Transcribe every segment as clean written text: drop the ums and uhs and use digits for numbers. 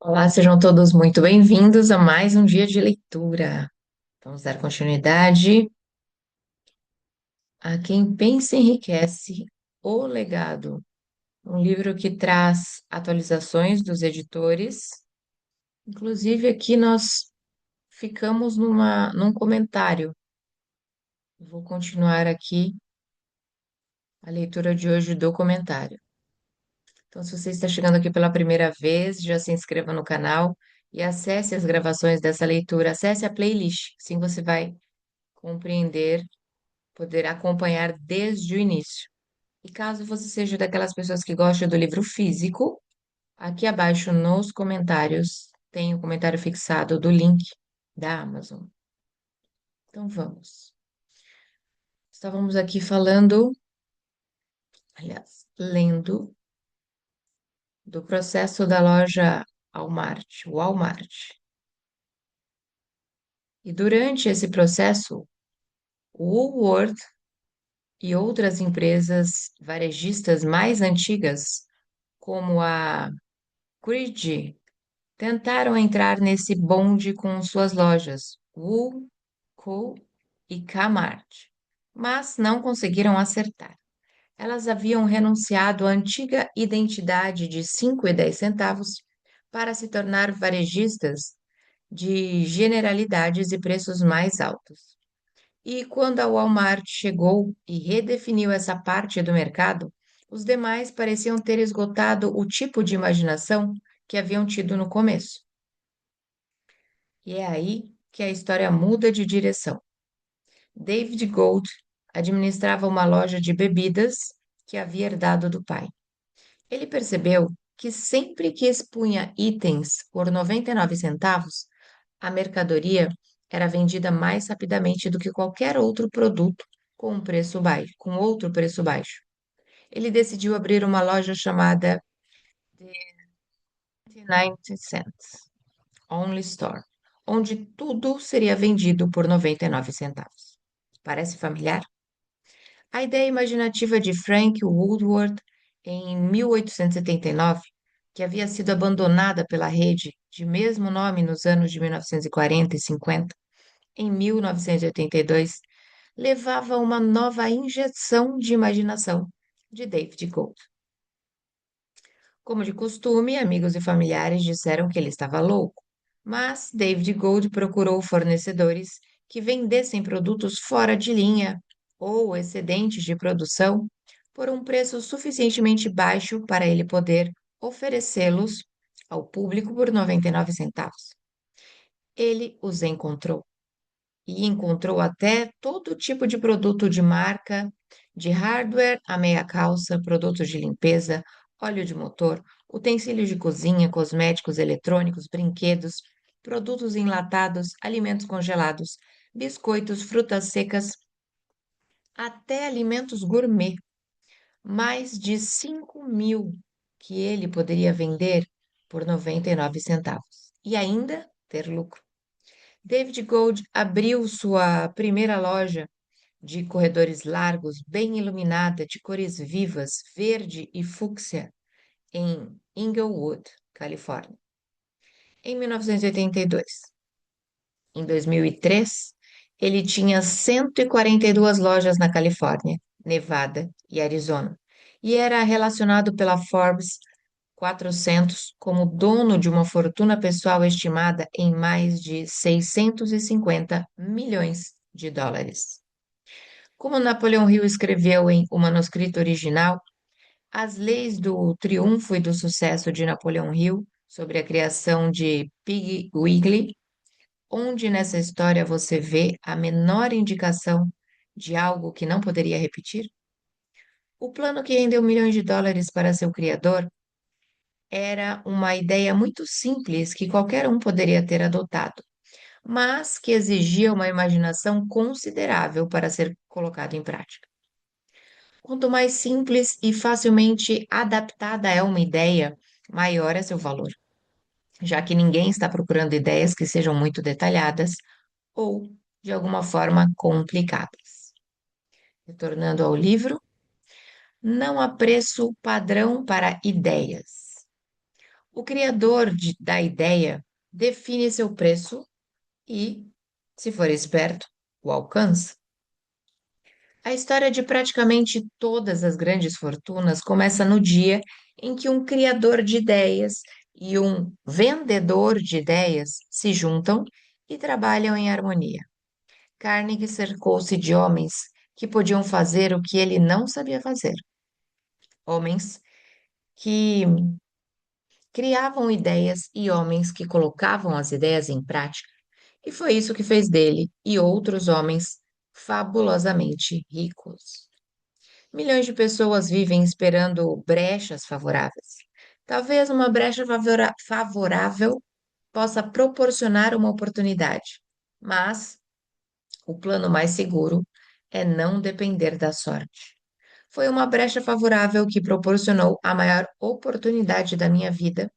Olá, sejam todos muito bem-vindos a mais um dia de leitura. Vamos dar continuidade a Quem Pensa Enriquece, O Legado, um livro que traz atualizações dos editores. Inclusive, aqui nós ficamos num comentário. Vou continuar aqui a leitura de hoje do comentário. Então, se você está chegando aqui pela primeira vez, já se inscreva no canal e acesse as gravações dessa leitura, acesse a playlist, assim você vai compreender, poder acompanhar desde o início. E caso você seja daquelas pessoas que gostam do livro físico, aqui abaixo nos comentários tem o comentário fixado do link da Amazon. Então vamos. Estávamos aqui falando, aliás, lendo do processo da loja Walmart. E durante esse processo, o Woolworth e outras empresas varejistas mais antigas, como a Creed, tentaram entrar nesse bonde com suas lojas, Wool, Co e Kmart, mas não conseguiram acertar. Elas haviam renunciado à antiga identidade de 5 e 10 centavos para se tornar varejistas de generalidades e preços mais altos. E quando a Walmart chegou e redefiniu essa parte do mercado, os demais pareciam ter esgotado o tipo de imaginação que haviam tido no começo. E é aí que a história muda de direção. David Gold administrava uma loja de bebidas que havia herdado do pai. Ele percebeu que sempre que expunha itens por 99 centavos, a mercadoria era vendida mais rapidamente do que qualquer outro produto com um preço baixo, com outro preço baixo. Ele decidiu abrir uma loja chamada The 99 Cents Only Store, onde tudo seria vendido por 99 centavos. Parece familiar? A ideia imaginativa de Frank Woodward em 1879, que havia sido abandonada pela rede de mesmo nome nos anos de 1940 e 50, em 1982, levava a uma nova injeção de imaginação de David Gold. Como de costume, amigos e familiares disseram que ele estava louco, mas David Gold procurou fornecedores que vendessem produtos fora de linha ou excedentes de produção por um preço suficientemente baixo para ele poder oferecê-los ao público por 99 centavos. Ele os encontrou e encontrou até todo tipo de produto de marca, de hardware a meia calça, produtos de limpeza, óleo de motor, utensílios de cozinha, cosméticos, eletrônicos, brinquedos, produtos enlatados, alimentos congelados, biscoitos, frutas secas, até alimentos gourmet. Mais de 5.000 que ele poderia vender por 99 centavos e ainda ter lucro. David Gold abriu sua primeira loja de corredores largos, bem iluminada, de cores vivas, verde e fúcsia, em Inglewood, Califórnia, em 1982. Em 2003, ele tinha 142 lojas na Califórnia, Nevada e Arizona, e era relacionado pela Forbes 400 como dono de uma fortuna pessoal estimada em mais de 650 milhões de dólares. Como Napoleão Hill escreveu em O Manuscrito Original, as leis do triunfo e do sucesso de Napoleão Hill sobre a criação de Pig Wiggley, onde nessa história você vê a menor indicação de algo que não poderia repetir? O plano que rendeu milhões de dólares para seu criador era uma ideia muito simples que qualquer um poderia ter adotado, mas que exigia uma imaginação considerável para ser colocado em prática. Quanto mais simples e facilmente adaptada é uma ideia, maior é seu valor, já que ninguém está procurando ideias que sejam muito detalhadas ou, de alguma forma, complicadas. Retornando ao livro, não há preço padrão para ideias. O criador da ideia define seu preço e, se for esperto, o alcança. A história de praticamente todas as grandes fortunas começa no dia em que um criador de ideias e um vendedor de ideias se juntam e trabalham em harmonia. Carnegie cercou-se de homens que podiam fazer o que ele não sabia fazer. Homens que criavam ideias e homens que colocavam as ideias em prática. E foi isso que fez dele e outros homens fabulosamente ricos. Milhões de pessoas vivem esperando brechas favoráveis. Talvez uma brecha favorável possa proporcionar uma oportunidade, mas o plano mais seguro é não depender da sorte. Foi uma brecha favorável que proporcionou a maior oportunidade da minha vida,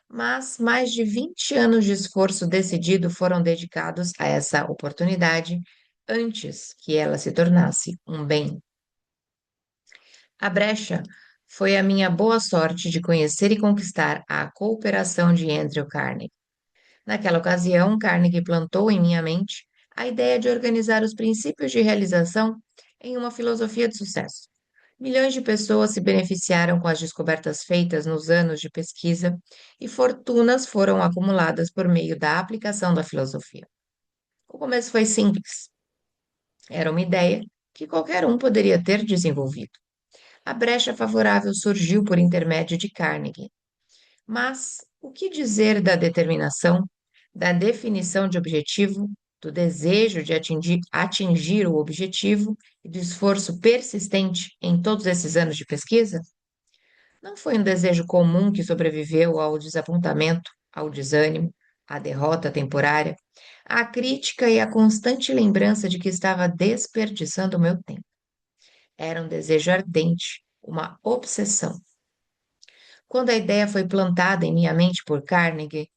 mas mais de 20 anos de esforço decidido foram dedicados a essa oportunidade antes que ela se tornasse um bem. A brecha foi a minha boa sorte de conhecer e conquistar a cooperação de Andrew Carnegie. Naquela ocasião, Carnegie plantou em minha mente a ideia de organizar os princípios de realização em uma filosofia de sucesso. Milhões de pessoas se beneficiaram com as descobertas feitas nos anos de pesquisa e fortunas foram acumuladas por meio da aplicação da filosofia. O começo foi simples. Era uma ideia que qualquer um poderia ter desenvolvido. A brecha favorável surgiu por intermédio de Carnegie. Mas o que dizer da determinação, da definição de objetivo, do desejo de atingir o objetivo e do esforço persistente em todos esses anos de pesquisa? Não foi um desejo comum que sobreviveu ao desapontamento, ao desânimo, à derrota temporária, à crítica e à constante lembrança de que estava desperdiçando o meu tempo. Era um desejo ardente, uma obsessão. Quando a ideia foi plantada em minha mente por Carnegie,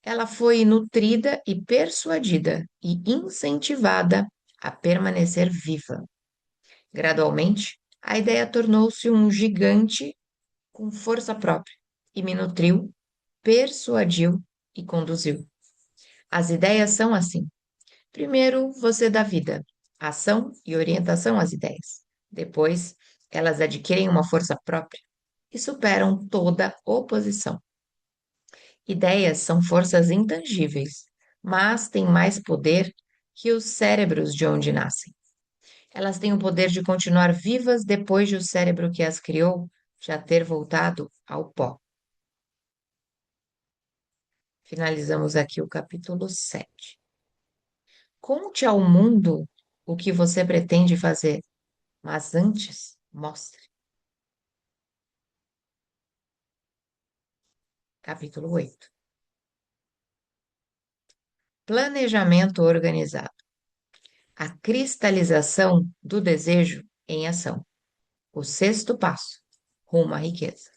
ela foi nutrida e persuadida e incentivada a permanecer viva. Gradualmente, a ideia tornou-se um gigante com força própria e me nutriu, persuadiu e conduziu. As ideias são assim. Primeiro, você dá vida, ação e orientação às ideias. Depois, elas adquirem uma força própria e superam toda oposição. Ideias são forças intangíveis, mas têm mais poder que os cérebros de onde nascem. Elas têm o poder de continuar vivas depois de o cérebro que as criou já ter voltado ao pó. Finalizamos aqui o capítulo 7. Conte ao mundo o que você pretende fazer, mas antes, mostre. Capítulo 8. Planejamento organizado. A cristalização do desejo em ação. O sexto passo, rumo à riqueza.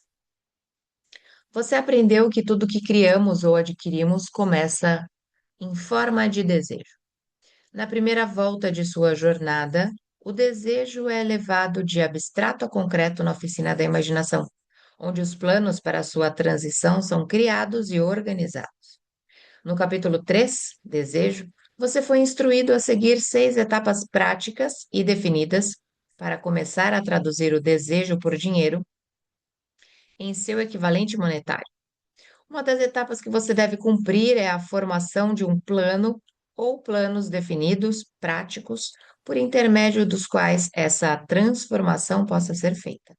Você aprendeu que tudo que criamos ou adquirimos começa em forma de desejo. Na primeira volta de sua jornada, o desejo é levado de abstrato a concreto na oficina da imaginação, onde os planos para sua transição são criados e organizados. No capítulo 3, Desejo, você foi instruído a seguir 6 etapas práticas e definidas para começar a traduzir o desejo por dinheiro em seu equivalente monetário. Uma das etapas que você deve cumprir é a formação de um plano ou planos definidos, práticos, por intermédio dos quais essa transformação possa ser feita.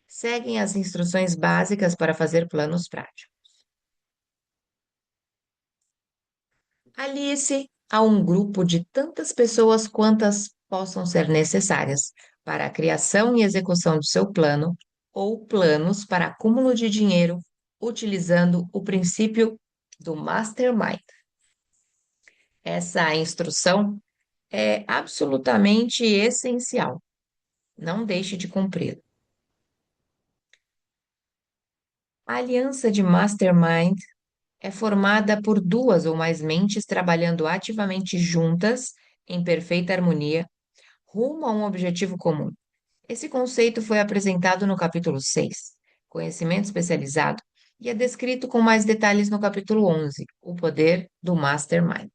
Seguem as instruções básicas para fazer planos práticos. Alie-se a um grupo de tantas pessoas quantas possam ser necessárias para a criação e execução de seu plano ou planos para acúmulo de dinheiro, utilizando o princípio do Mastermind. Essa instrução é absolutamente essencial. Não deixe de cumpri-la. A aliança de Mastermind é formada por duas ou mais mentes trabalhando ativamente juntas, em perfeita harmonia, rumo a um objetivo comum. Esse conceito foi apresentado no capítulo 6, Conhecimento Especializado, e é descrito com mais detalhes no capítulo 11, O Poder do Mastermind.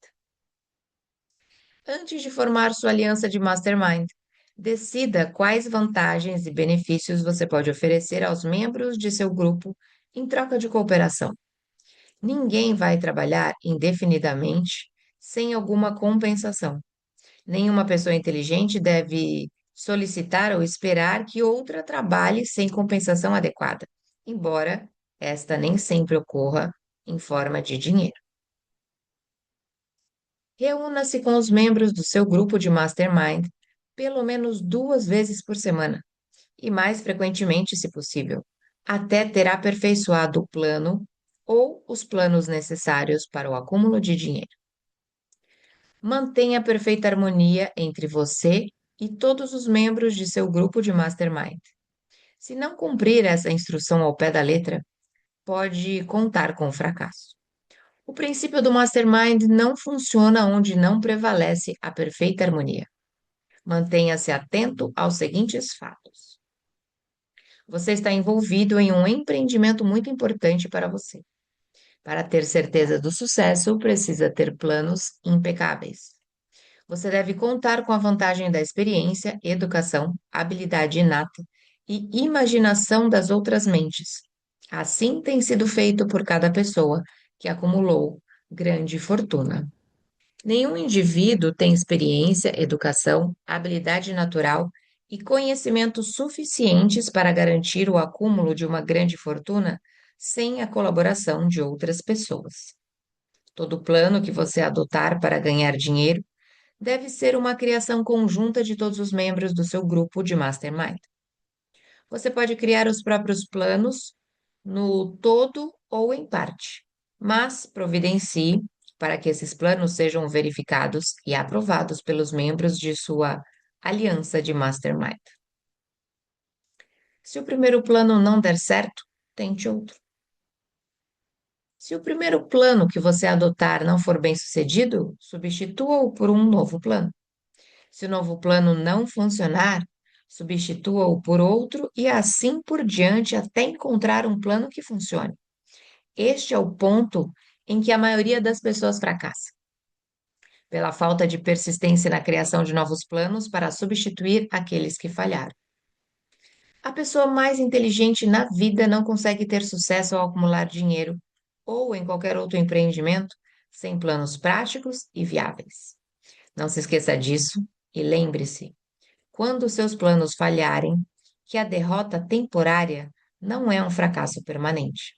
Antes de formar sua aliança de Mastermind, decida quais vantagens e benefícios você pode oferecer aos membros de seu grupo em troca de cooperação. Ninguém vai trabalhar indefinidamente sem alguma compensação. Nenhuma pessoa inteligente deve solicitar ou esperar que outra trabalhe sem compensação adequada, embora esta nem sempre ocorra em forma de dinheiro. Reúna-se com os membros do seu grupo de mastermind pelo menos 2 vezes por semana, e mais frequentemente, se possível, até ter aperfeiçoado o plano ou os planos necessários para o acúmulo de dinheiro. Mantenha perfeita harmonia entre você e todos os membros de seu grupo de mastermind. Se não cumprir essa instrução ao pé da letra, pode contar com o fracasso. O princípio do mastermind não funciona onde não prevalece a perfeita harmonia. Mantenha-se atento aos seguintes fatos. Você está envolvido em um empreendimento muito importante para você. Para ter certeza do sucesso, precisa ter planos impecáveis. Você deve contar com a vantagem da experiência, educação, habilidade inata e imaginação das outras mentes. Assim tem sido feito por cada pessoa que acumulou grande fortuna. Nenhum indivíduo tem experiência, educação, habilidade natural e conhecimentos suficientes para garantir o acúmulo de uma grande fortuna sem a colaboração de outras pessoas. Todo plano que você adotar para ganhar dinheiro deve ser uma criação conjunta de todos os membros do seu grupo de mastermind. Você pode criar os próprios planos no todo ou em parte, mas providencie para que esses planos sejam verificados e aprovados pelos membros de sua aliança de mastermind. Se o primeiro plano não der certo, tente outro. Se o primeiro plano que você adotar não for bem sucedido, substitua-o por um novo plano. Se o novo plano não funcionar, substitua-o por outro e assim por diante até encontrar um plano que funcione. Este é o ponto em que a maioria das pessoas fracassa, pela falta de persistência na criação de novos planos para substituir aqueles que falharam. A pessoa mais inteligente na vida não consegue ter sucesso ao acumular dinheiro ou em qualquer outro empreendimento sem planos práticos e viáveis. Não se esqueça disso e lembre-se, quando seus planos falharem, que a derrota temporária não é um fracasso permanente.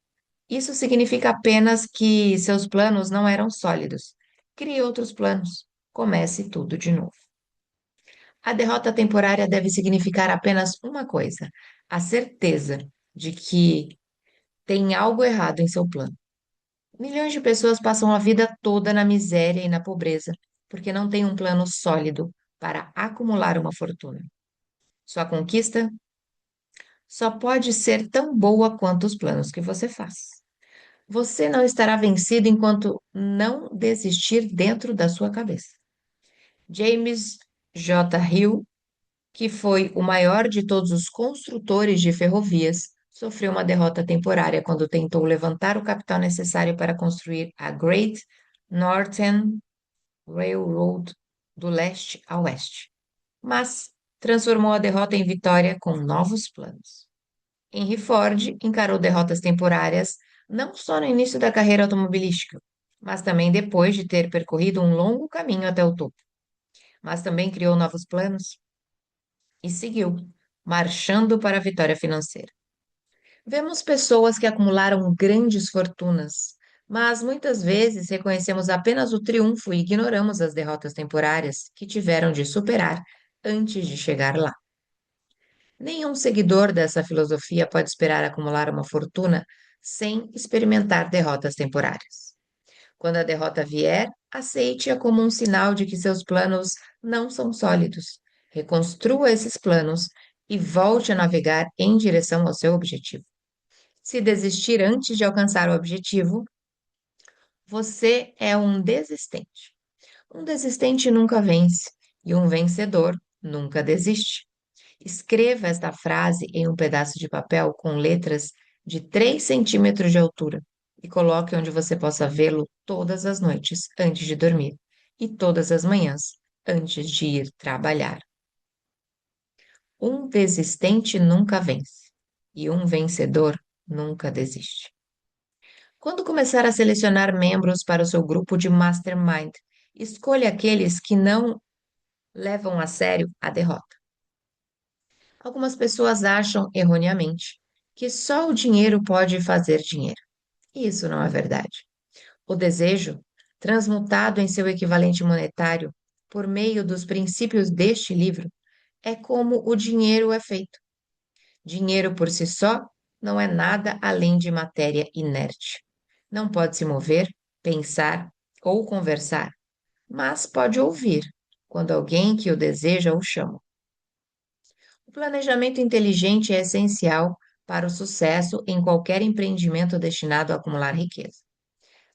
Isso significa apenas que seus planos não eram sólidos. Crie outros planos. Comece tudo de novo. A derrota temporária deve significar apenas uma coisa: a certeza de que tem algo errado em seu plano. Milhões de pessoas passam a vida toda na miséria e na pobreza, porque não têm um plano sólido para acumular uma fortuna. Sua conquista só pode ser tão boa quanto os planos que você faz. Você não estará vencido enquanto não desistir dentro da sua cabeça. James J. Hill, que foi o maior de todos os construtores de ferrovias, sofreu uma derrota temporária quando tentou levantar o capital necessário para construir a Great Northern Railroad do leste a oeste, mas transformou a derrota em vitória com novos planos. Henry Ford encarou derrotas temporárias não só no início da carreira automobilística, mas também depois de ter percorrido um longo caminho até o topo. Mas também criou novos planos e seguiu, marchando para a vitória financeira. Vemos pessoas que acumularam grandes fortunas, mas muitas vezes reconhecemos apenas o triunfo e ignoramos as derrotas temporárias que tiveram de superar antes de chegar lá. Nenhum seguidor dessa filosofia pode esperar acumular uma fortuna sem experimentar derrotas temporárias. Quando a derrota vier, aceite-a como um sinal de que seus planos não são sólidos. Reconstrua esses planos e volte a navegar em direção ao seu objetivo. Se desistir antes de alcançar o objetivo, você é um desistente. Um desistente nunca vence e um vencedor nunca desiste. Escreva esta frase em um pedaço de papel com letras de 3 centímetros de altura e coloque onde você possa vê-lo todas as noites antes de dormir e todas as manhãs antes de ir trabalhar. Um desistente nunca vence e um vencedor nunca desiste. Quando começar a selecionar membros para o seu grupo de mastermind, escolha aqueles que não levam a sério a derrota. Algumas pessoas acham erroneamente que só o dinheiro pode fazer dinheiro. Isso não é verdade. O desejo, transmutado em seu equivalente monetário por meio dos princípios deste livro, é como o dinheiro é feito. Dinheiro por si só não é nada além de matéria inerte. Não pode se mover, pensar ou conversar, mas pode ouvir quando alguém que o deseja o chama. O planejamento inteligente é essencial para o sucesso em qualquer empreendimento destinado a acumular riqueza.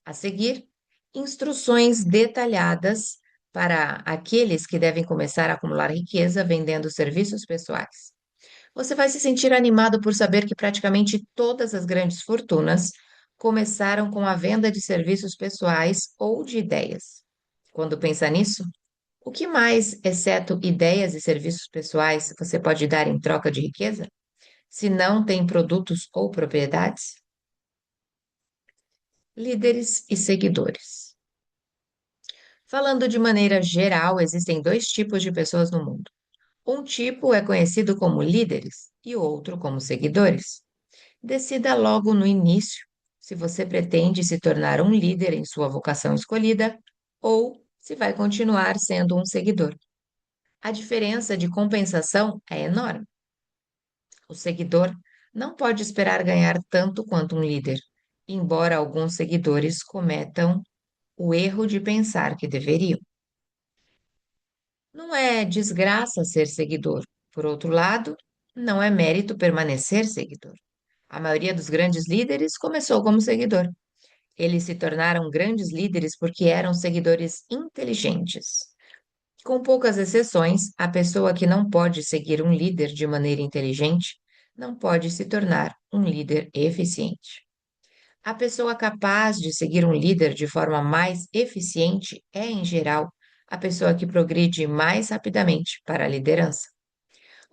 A seguir, instruções detalhadas para aqueles que devem começar a acumular riqueza vendendo serviços pessoais. Você vai se sentir animado por saber que praticamente todas as grandes fortunas começaram com a venda de serviços pessoais ou de ideias. Quando pensa nisso, o que mais, exceto ideias e serviços pessoais, você pode dar em troca de riqueza? Se não tem produtos ou propriedades? Líderes e seguidores. Falando de maneira geral, existem dois tipos de pessoas no mundo. Um tipo é conhecido como líderes e o outro como seguidores. Decida logo no início se você pretende se tornar um líder em sua vocação escolhida ou se vai continuar sendo um seguidor. A diferença de compensação é enorme. O seguidor não pode esperar ganhar tanto quanto um líder, embora alguns seguidores cometam o erro de pensar que deveriam. Não é desgraça ser seguidor. Por outro lado, não é mérito permanecer seguidor. A maioria dos grandes líderes começou como seguidor. Eles se tornaram grandes líderes porque eram seguidores inteligentes. Com poucas exceções, a pessoa que não pode seguir um líder de maneira inteligente não pode se tornar um líder eficiente. A pessoa capaz de seguir um líder de forma mais eficiente é, em geral, a pessoa que progride mais rapidamente para a liderança.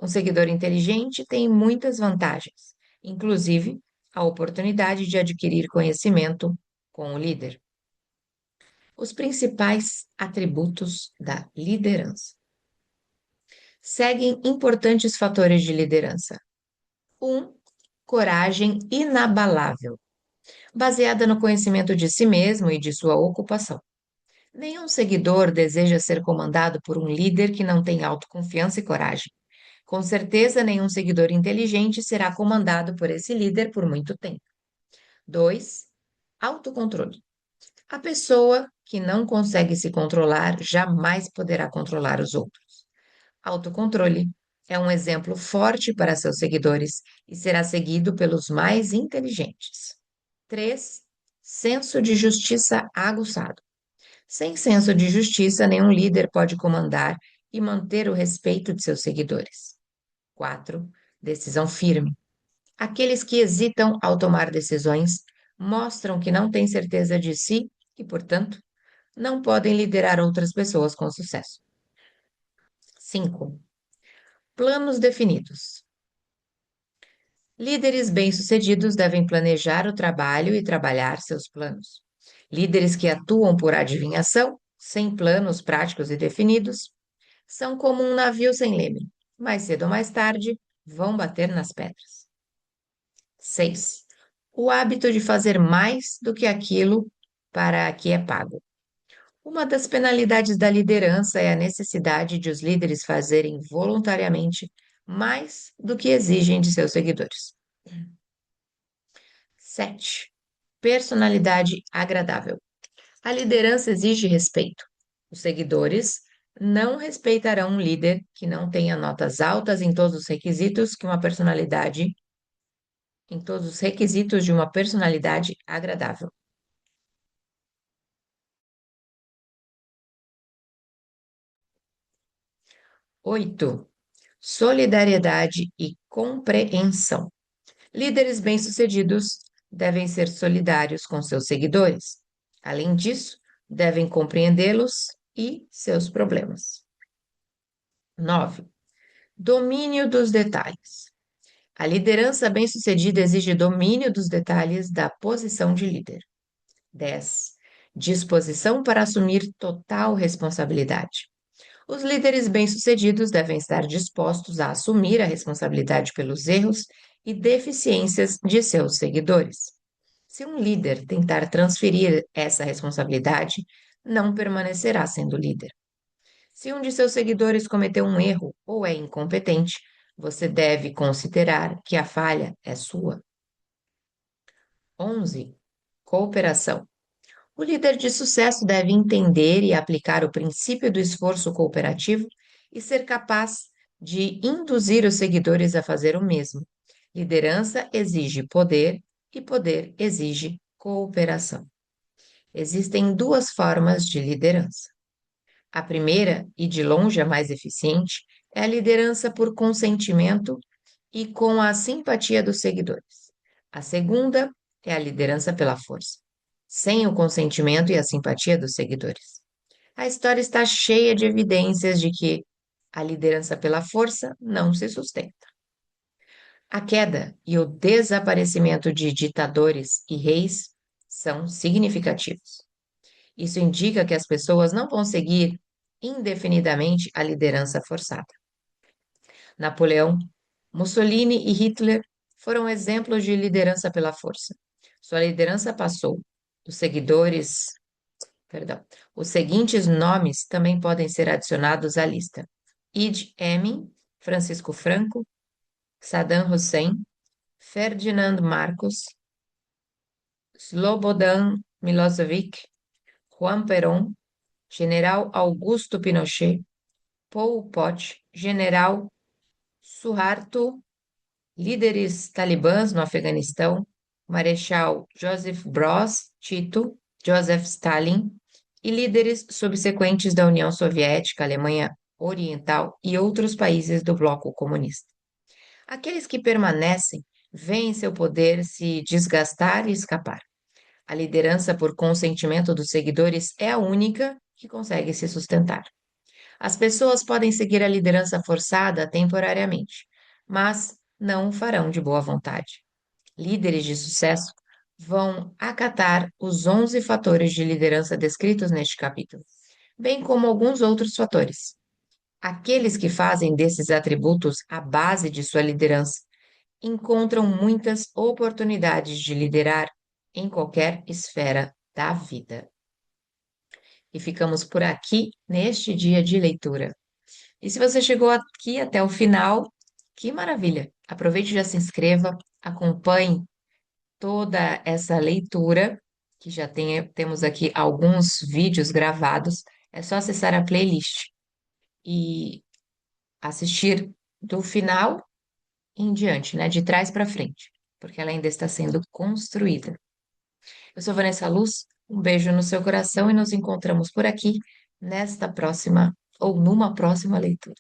Um seguidor inteligente tem muitas vantagens, inclusive a oportunidade de adquirir conhecimento com o líder. Os principais atributos da liderança. Seguem importantes fatores de liderança. 1. Coragem inabalável, baseada no conhecimento de si mesmo e de sua ocupação. Nenhum seguidor deseja ser comandado por um líder que não tem autoconfiança e coragem. Com certeza, nenhum seguidor inteligente será comandado por esse líder por muito tempo. 2. Autocontrole. A pessoa que não consegue se controlar jamais poderá controlar os outros. Autocontrole é um exemplo forte para seus seguidores e será seguido pelos mais inteligentes. 3. Senso de justiça aguçado. Sem senso de justiça, nenhum líder pode comandar e manter o respeito de seus seguidores. 4. Decisão firme. Aqueles que hesitam ao tomar decisões mostram que não têm certeza de si e, portanto, não podem liderar outras pessoas com sucesso. 5. Planos definidos. Líderes bem-sucedidos devem planejar o trabalho e trabalhar seus planos. Líderes que atuam por adivinhação, sem planos práticos e definidos, são como um navio sem leme. Mais cedo ou mais tarde, vão bater nas pedras. 6. O hábito de fazer mais do que aquilo para que é pago. Uma das penalidades da liderança é a necessidade de os líderes fazerem voluntariamente mais do que exigem de seus seguidores. 7. Personalidade agradável. A liderança exige respeito. Os seguidores não respeitarão um líder que não tenha notas altas em todos os requisitos que uma personalidade, em todos os requisitos de uma personalidade agradável. 8. Solidariedade e compreensão. Líderes bem-sucedidos devem ser solidários com seus seguidores. Além disso, devem compreendê-los e seus problemas. 9. Domínio dos detalhes. A liderança bem-sucedida exige domínio dos detalhes da posição de líder. 10. Disposição para assumir total responsabilidade. Os líderes bem-sucedidos devem estar dispostos a assumir a responsabilidade pelos erros e deficiências de seus seguidores. Se um líder tentar transferir essa responsabilidade, não permanecerá sendo líder. Se um de seus seguidores cometeu um erro ou é incompetente, você deve considerar que a falha é sua. 11. Cooperação. O líder de sucesso deve entender e aplicar o princípio do esforço cooperativo e ser capaz de induzir os seguidores a fazer o mesmo. Liderança exige poder e poder exige cooperação. Existem duas formas de liderança. A primeira, e de longe a mais eficiente, é a liderança por consentimento e com a simpatia dos seguidores. A segunda é a liderança pela força, sem o consentimento e a simpatia dos seguidores. A história está cheia de evidências de que a liderança pela força não se sustenta. A queda e o desaparecimento de ditadores e reis são significativos. Isso indica que as pessoas não vão seguir indefinidamente a liderança forçada. Napoleão, Mussolini e Hitler foram exemplos de liderança pela força. Sua liderança passou. Os seguidores, perdão, os seguintes nomes também podem ser adicionados à lista: Idi Amin, Francisco Franco, Saddam Hussein, Ferdinand Marcos, Slobodan Milosevic, Juan Perón, General Augusto Pinochet, Pol Pot, General Suharto, líderes talibãs no Afeganistão, Marechal Joseph Broz Tito, Joseph Stalin e líderes subsequentes da União Soviética, Alemanha Oriental e outros países do bloco comunista. Aqueles que permanecem veem seu poder se desgastar e escapar. A liderança por consentimento dos seguidores é a única que consegue se sustentar. As pessoas podem seguir a liderança forçada temporariamente, mas não o farão de boa vontade. Líderes de sucesso vão acatar os 11 fatores de liderança descritos neste capítulo, bem como alguns outros fatores. Aqueles que fazem desses atributos a base de sua liderança encontram muitas oportunidades de liderar em qualquer esfera da vida. E ficamos por aqui neste dia de leitura. E se você chegou aqui até o final, que maravilha! Aproveite e já se inscreva, acompanhe toda essa leitura, que já temos aqui alguns vídeos gravados. É só acessar a playlist e assistir do final em diante, né? De trás para frente, porque ela ainda está sendo construída. Eu sou Vanessa Luz, um beijo no seu coração e nos encontramos por aqui nesta próxima ou numa próxima leitura.